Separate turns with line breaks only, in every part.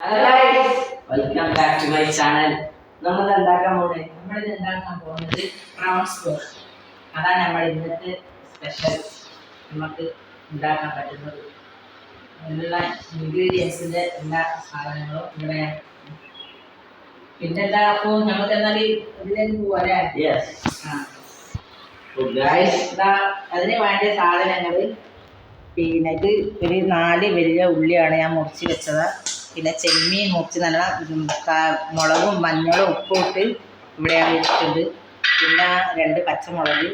Hello guys, welcome back to my channel. നമ്മളിത്
ഉണ്ടാക്കാൻ പോകുന്നത് പ്രൗൺസ് ബോൾ. അതാണ് നമ്മൾ ഇന്നത്തെ സ്പെഷ്യൽ. നമുക്ക് ഉണ്ടാക്കാൻ പറ്റുന്നത് എല്ലാ ഇൻഗ്രീഡിയൻസിൻ്റെ എല്ലാ സാധനങ്ങളും ഇവിടെ. പിന്നെന്താ അപ്പോൾ നമുക്ക് എന്നാൽ ഇതിലേക്ക് പോരാ. അതിന് വേണ്ട സാധനങ്ങൾ പിന്നെ ഇത് ഒരു 4 വലിയ ഉള്ളിയാണ് ഞാൻ മുറിച്ച് വെച്ചത്. പിന്നെ ചെമ്മീൻ മുറിച്ച് നല്ല മുളകും മഞ്ഞളും ഉപ്പും ഇട്ട് ഇവിടെ ഞാൻ വെച്ചിട്ടുണ്ട്. പിന്നെ 2 പച്ചമുളക്,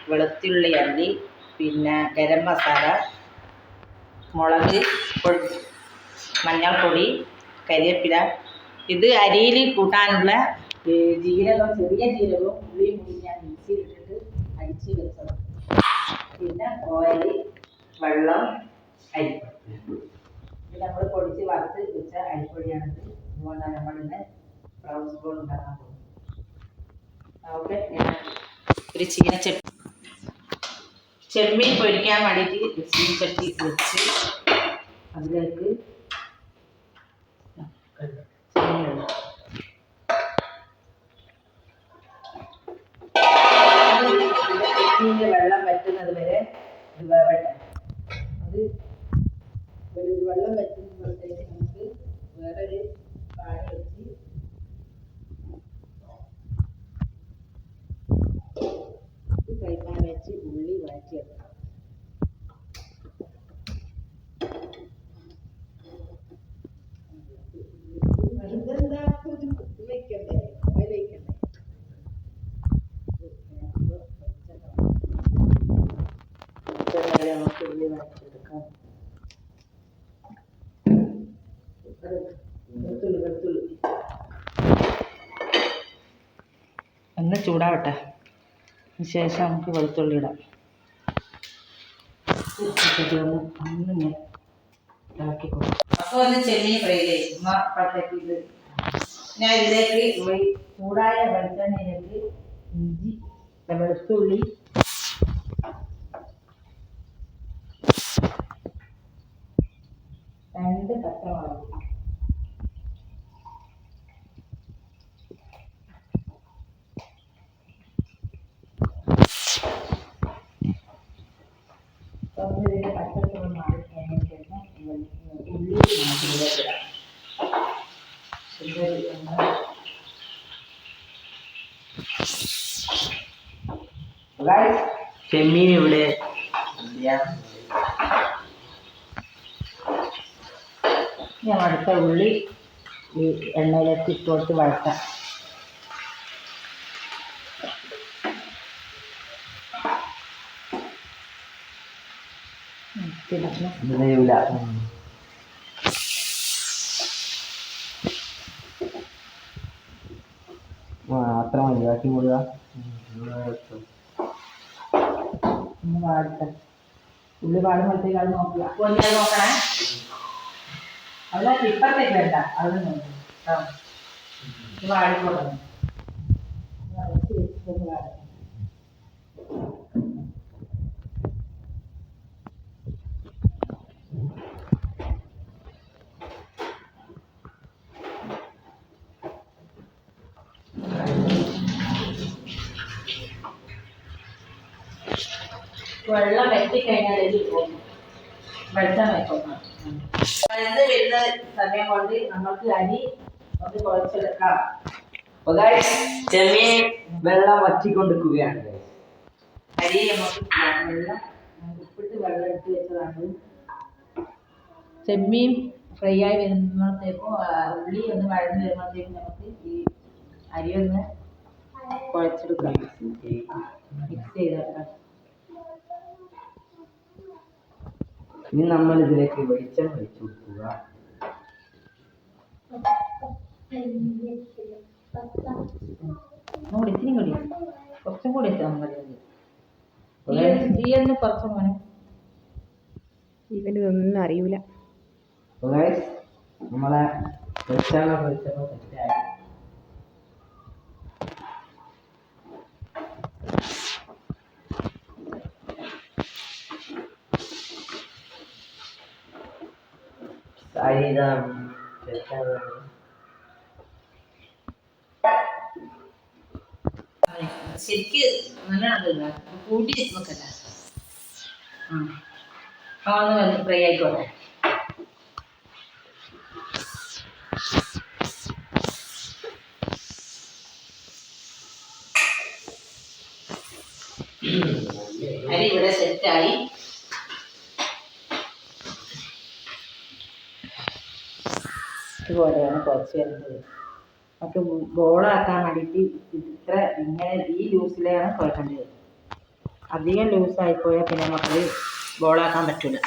വെളുത്തുള്ളി അല്ലി, പിന്നെ ഗരം മസാല, മുളക് പൊടി, മഞ്ഞൾപ്പൊടി, കരിവേപ്പില. ഇത് അരിയിൽ കൂട്ടാനുള്ള ജീരകം, ചെറിയ ജീരകവും ഉള്ളിയും കൂടി ഞാൻ മിക്സിയിലിട്ടിട്ട് അടിച്ച് വെച്ചത്. പിന്നെ ഓയിൽ, വെള്ളം, അരിപ്പൊടി. ഇത് നമ്മൾ പൊടിച്ച് വറുത്ത് വെച്ച അരിപ്പൊടിയാണിത്. അതുകൊണ്ടാണ് നമ്മളിന്ന് പ്രൗൺസ് ബോൾ ഉണ്ടാക്കാൻ പോകുന്നത്. ഓക്കെ, ഞാൻ ഒരു ചെമ്മീൻ പൊരിക്കാൻ വേണ്ടിയിട്ട് ചീനച്ചട്ടി വെച്ച് അതിലേക്ക് വെള്ളം വറ്റുന്നത് വരെ ഇത് വേവട്ടെ. അത് വെള്ളം വറ്റുമ്പോഴത്തേക്ക് നമുക്ക് വേറൊരു പാനി വെച്ച് കഴിക്കാൻ വെച്ച് ഉള്ളി വഴറ്റിയെടുക്കാം. വെക്കണ്ടേ, ഓയിൽ വയ്ക്കണ്ടേ. നമുക്ക് ഉള്ളി വഴറ്റിയെടുക്കാം. വെളുത്തുള്ളി ഒന്ന് ചൂടാവട്ടെ. ശേഷം നമുക്ക് വെളുത്തുള്ളി ഇടാം. ഒന്ന് ഇളക്കി കൊടുക്കും. അപ്പോൾ ഒന്ന് ചെമ്മീൻ ഫ്രൈ ചെയ്യും. അപ്പോഴത്തേക്ക് ഇത് ഞാൻ ഇതിലേക്ക് ചൂടായ വെളിച്ചെണ്ണയിലേക്ക് ഇഞ്ചി, വെളുത്തുള്ളി, രണ്ട് പച്ചമുളക്, ഇതിൻ്റെ പച്ചക്കറി മാറിക്കഴിഞ്ഞ ശേഷം ഉള്ളി ഇതിലേക്കിടാം.
ചെമ്മീൻ ഇവിടെ
ഞാൻ അടുത്ത ഉള്ളി ഈ എണ്ണയിലേക്ക് ഇട്ട് കൊടുത്ത് വഴറ്റാം.
അത്ര മതി, ബാക്കി മുഴുക
വാടട്ടെ. ഉള്ളി വാടുമ്പോഴത്തേക്ക് അത് നോക്കുക. അത് നോക്കണേ. അതിനകത്ത് ഇപ്പത്തേക്ക് വേണ്ട, അത് നോക്കും കേട്ടോ. ഇത് വാടിക്കൊള്ളണം. വെള്ളം വെട്ടിക്കഴിഞ്ഞാൽ വെളിച്ചം വെക്കണം. വലുത് വരുന്ന സമയം കൊണ്ട് നമുക്ക് അരി ഒന്ന് കുഴച്ചെടുക്കാം.
ചെമ്മീൻ വെള്ളം വറ്റിക്കൊണ്ടിരിക്കുകയാണ്.
അരി നമുക്ക് വെള്ളം ഉപ്പിട്ട് വെള്ളം എടുത്ത് വെച്ചതാണ്. ചെമ്മീൻ ഫ്രൈ ആയി വരുമ്പോഴത്തേക്കും ഉള്ളി ഒന്ന് വഴന്ന് വരുമ്പോഴത്തേക്കും നമുക്ക് ഈ അരി ഒന്ന് കുഴച്ചെടുക്കാം. മിക്സ് ചെയ്തെടുക്കാം.
ഇനി നമ്മൾ ഇതിലേക്ക് വെളിച്ചെണ്ണ ഒഴിച്ചു കൊടുക്കുക.
കുറച്ചും കൂടി ഇട്ടാൽ മതി. തീയൊന്ന് കുറച്ച് മോനെ,
ഇവനൊന്നും അറിയൂല.
നമ്മളെ വെളിച്ചെണ്ണ സെറ്റായി. അരി
ശരിക്ക് നല്ലതാണ് കൂട്ടി വെക്കല്ല. ഒന്ന് ഫ്രൈ ആയിക്കോട്ടെ. അരി ഇവിടെ സെറ്റായി. ഇതുപോലെയാണ് കുറച്ച് വരുന്നത്. നമുക്ക് ബോളാക്കാൻ വേണ്ടിയിട്ട് ഇത്ര ഇങ്ങനെ ഈ ലൂസിലാണ് കുഴക്കേണ്ടത്. അധികം ലൂസായിപ്പോയാൽ പിന്നെ നമുക്ക് ബോളാക്കാൻ പറ്റില്ല.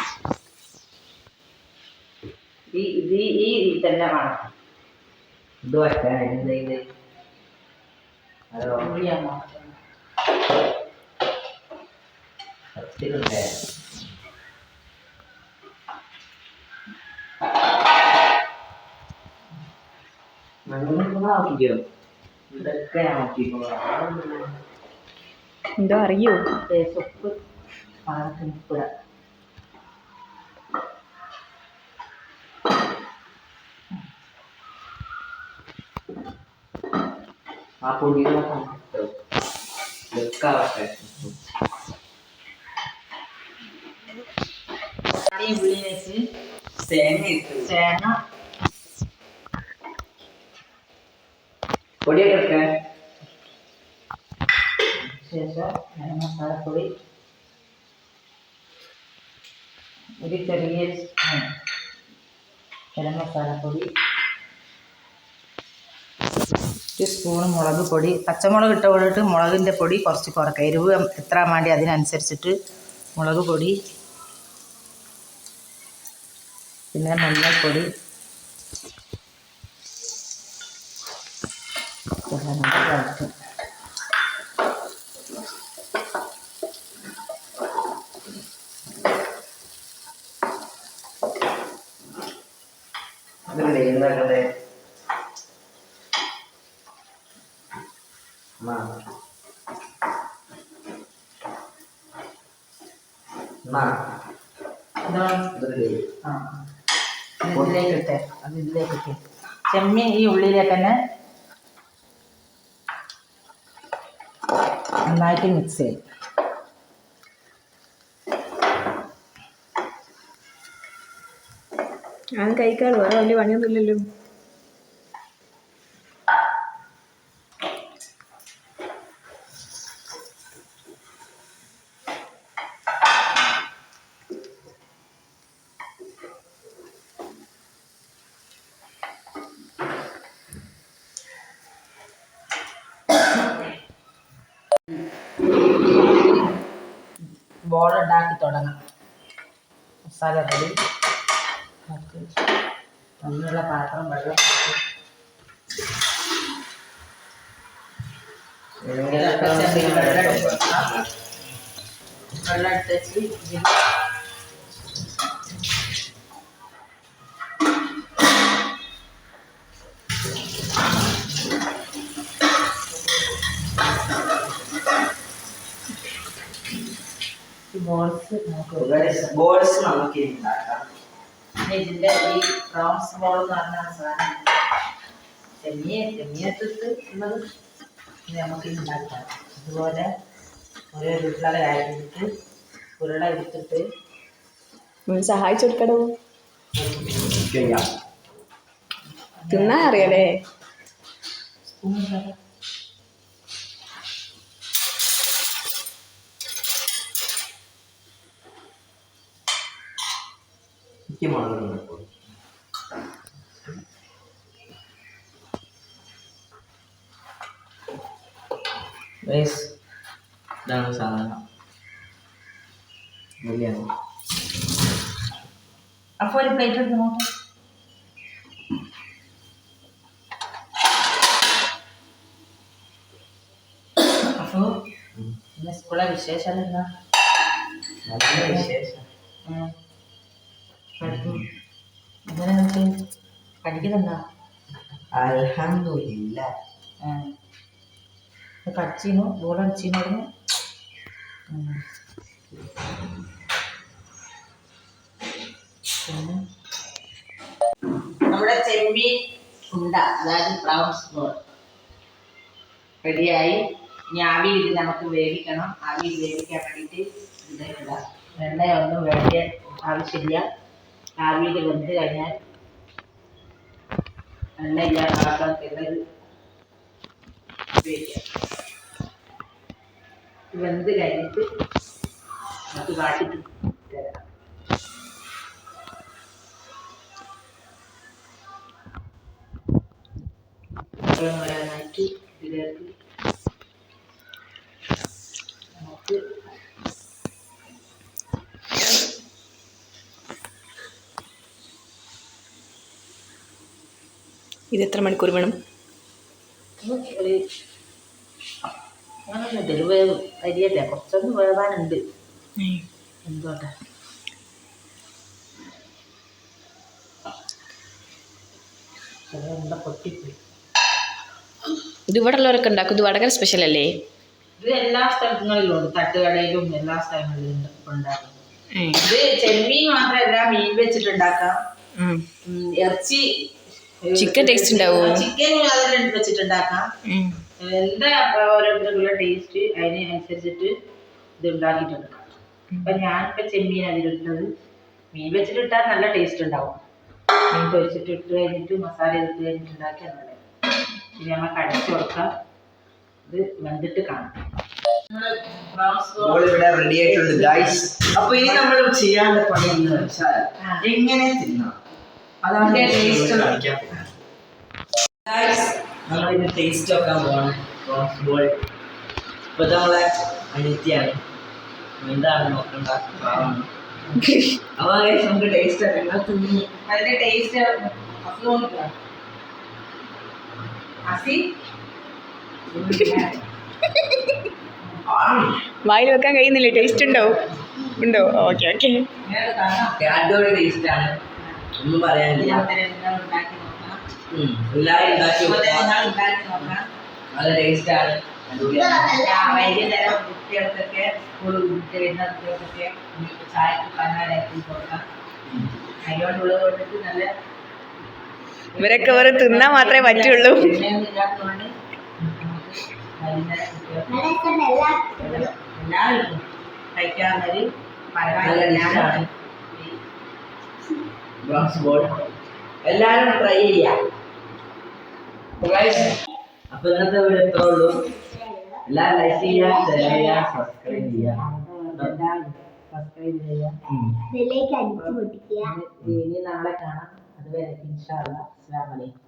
ഈ തന്നെ വേണം.
ഇത് വയ്ക്കാൻ
ഉള്ളിയാണോ
പത്തിലുണ്ടേ ആക്കിക്കോ. ഇതൊക്കെ ആക്കിക്കോ.
എന്തോ അറിയോ?
സൊപ്പ് പാകത്തിന് ഉപ്പിട.
ആ പൊടികളൊക്കെ വെക്കാവട്ടെ.
ഉള്ളിലേക്ക്
തേങ്ങ പൊടിയൊക്കെ എടുക്കാൻ
ശേഷം ഗരം മസാലപ്പൊടി ഒരു ചെറിയ ഗരം മസാലപ്പൊടി, ഒരു സ്പൂണ് മുളക് പൊടി. പച്ചമുളക് ഇട്ട് മുളകിൻ്റെ പൊടി കുറച്ച് കുറയ്ക്കുക. എരിവ് എത്ര വേണ്ടി അതിനനുസരിച്ചിട്ട് മുളക് പൊടി, പിന്നെ മഞ്ഞൾപ്പൊടി, ഇളക്കും. ഇതിലേക്കിട്ടെ ചെമ്മീൻ ഈ ഉള്ളിലേക്ക് തന്നെ നന്നായിട്ട് മിക്സ് ചെയ്യും.
ഞാൻ കഴിക്കാറ്, വേറെ വലിയ പണിയൊന്നുമില്ലല്ലോ.
ബോളുണ്ടാക്കി തുടങ്ങാം. മസാല പൊടി അതിനുള്ള പാത്രം വെള്ളം എടുത്ത് വെച്ച്
ബോൾസ് നമുക്ക് ഉണ്ടാക്കാം.
ഇതിൻ്റെ ഈ റൗണ്ട്സ് ബോൾ എന്ന് പറഞ്ഞ സാധനം ചെമ്മീനിട്ടിട്ട് ഉള്ളത് നമുക്ക് ഉണ്ടാക്കാം. അതുപോലെ ഒരു ഉരുളകളായിട്ട് ഉരുള എടുത്തിട്ട്
സഹായിച്ചു കൊടുക്കണോ?
ചെയ്യാം.
തിന്നാൻ അറിയല്ലേ?
സ്പൂൺ
എനിക്ക് മുളക് ഇതാണ് സാധനം.
അപ്പോൾ ഒരു പ്ലേറ്റ് എടുത്ത് നോക്കാം. അപ്പോൾ ഇന്ന് സ്കൂളിലെ വിശേഷം എന്താ?
നല്ല വിശേഷം.
എങ്ങനെ നമുക്ക് പഠിക്കുന്നുണ്ടോ?
അൽഹംദുലില്ലാ.
കടിച്ചീനു ബോൾ അടിച്ചീനായിരുന്നു. പിന്നെ നമ്മൾ നമ്മുടെ ചെമ്മീൻ ഉണ്ട, അതായത് ബ്രൗൺസ് ബോൾ റെഡിയായി. ഇനി ആവിയിൽ ഇത് നമുക്ക് വേവിക്കണം. ആവിയിൽ വേവിക്കാൻ വേണ്ടിയിട്ട് ഇതിലുള്ള എണ്ണയൊന്നും വേണ്ട ആവശ്യമില്ല. ആവിയിൽ വെന്ത് കഴിഞ്ഞാൽ എണ്ണയില്ലാത്ത പാത്രത്തിലുള്ളത് ഉപയോഗിക്കാം. വെന്ത് കഴിഞ്ഞിട്ട് നമുക്ക് കാട്ടിട്ട് തരാം. വരാനായിട്ട് ഇതിലേക്ക് നമുക്ക്
ഇത് എത്ര മണിക്കൂർ വേണം?
ഒരു അങ്ങനൊന്നുമില്ല, ഒരു വേവ് അരിയല്ലേ, കുറച്ചൊന്നും വേവാനുണ്ട്. എന്തോട്ടെ എന്താ പൊട്ടിപ്പോയി.
ഇത് ഇവിടെ ഉള്ളവരൊക്കെ ഉണ്ടാക്കും. ഇത് വടകര സ്പെഷ്യൽ അല്ലേ?
ഇത് എല്ലാ സ്ഥലങ്ങളിലും ഉണ്ട്, തട്ടുകടയിലും എല്ലാ സ്ഥലങ്ങളിലും ഉണ്ടാക്കും. ഇത് ചെമ്മീൻ മാത്രമല്ല, മീൻ വെച്ചിട്ടുണ്ടാക്കാം, ഇറച്ചി
ചിക്കൻ ടേസ്റ്റ് ഉണ്ടാവോ?
ചിക്കൻ അതിൽ വെച്ചിട്ടുണ്ടാക്കാം. എന്താ ഓരോരുത്തർക്കുള്ള ടേസ്റ്റ് അതിനനുസരിച്ചിട്ട് ഇത് ഉണ്ടാക്കിയിട്ടെടുക്കാം. അപ്പൊ ഞാനിപ്പോ ചെമ്മീൻ അതിലിട്ടത്. മീൻ വെച്ചിട്ടിട്ടാൽ നല്ല ടേസ്റ്റ് ഉണ്ടാവും. മീൻ പൊരിച്ചിട്ട് ഇട്ട് കഴിഞ്ഞിട്ട് മസാല ഇട്ട് കഴിഞ്ഞിട്ട് ഉണ്ടാക്കിയാൽ നല്ല. ഇനി നമ്മൾ കടിച്ചു കൊടുക്കാം. ഇത് വെന്തിട്ട് കാണാം.
ഇവിടെ റെഡി ആയിട്ടുണ്ട് ഗൈസ്. അപ്പൊ ഇനി നമ്മൾ ചെയ്യാനുള്ള പണി എന്ന് വെച്ചാൽ എങ്ങനെ തിന്നാം, അതാണ് ടേസ്റ്റ് കാണിക്കാൻ പോകുന്നത്. നമ്മളിത് ടേസ്റ്റ് നോക്കാൻ പോകണം. ബ്രോൺസ് ബോൾ ഇപ്പൊ നമ്മളെ അനിത്യാണ്, എന്താണ് നോക്കണ്ട പാവാണ്. അപ്പൊ നമുക്ക് ടേസ്റ്റ് ഒക്കെ
അതിന്റെ ടേസ്റ്റ്
വായിൽ വെക്കാൻ കഴിയുന്നില്ലേ? ടേസ്റ്റ് ഉണ്ടോ? ഉണ്ടോ? Okay okay.
അടിപൊളി ടേസ്റ്റ് ആണ്, ഒന്നും പറയാനില്ല. എല്ലാവരും ഉണ്ടാക്കി നല്ല ടേസ്റ്റ് ആണ്.
വൈകുന്നേരം കുട്ടികൾക്കൊക്കെ സ്കൂൾ വിട്ട് വരുന്ന കുട്ടികൾക്കൊക്കെ ചായക്ക് പന്നാലാക്കി കൊടുക്കാം. അതിനോടുള്ളത് കൊണ്ടിട്ട് നല്ല
ഇവരൊക്കെ വെറും തിന്നാൻ മാത്രമേ പറ്റുള്ളൂ.
ഇല്ലാത്തതുകൊണ്ട് വൈകുന്നേരം കുട്ടികൾക്ക് എല്ലാവർക്കും കഴിക്കാവുന്നൊരു പലഹാരം.
ബ്രോൺസ് ബോൾ എല്ലാവരും ട്രൈ ചെയ്യാം. അപ്പൊ ഇന്നത്തെ വീഡിയോ എത്ര ഉള്ളൂ. എല്ലാവരും ലൈക്ക് ചെയ്യുക, ഷെയർ ചെയ്യുക, സബ്സ്ക്രൈബ് ചെയ്യുക.
സബ്സ്ക്രൈബ് ചെയ്യുക. ഇനി നാളെ കാണാം. അതുവരെ ഇൻഷാ അല്ലാഹ്. അസ്സലാമു അലൈക്കും.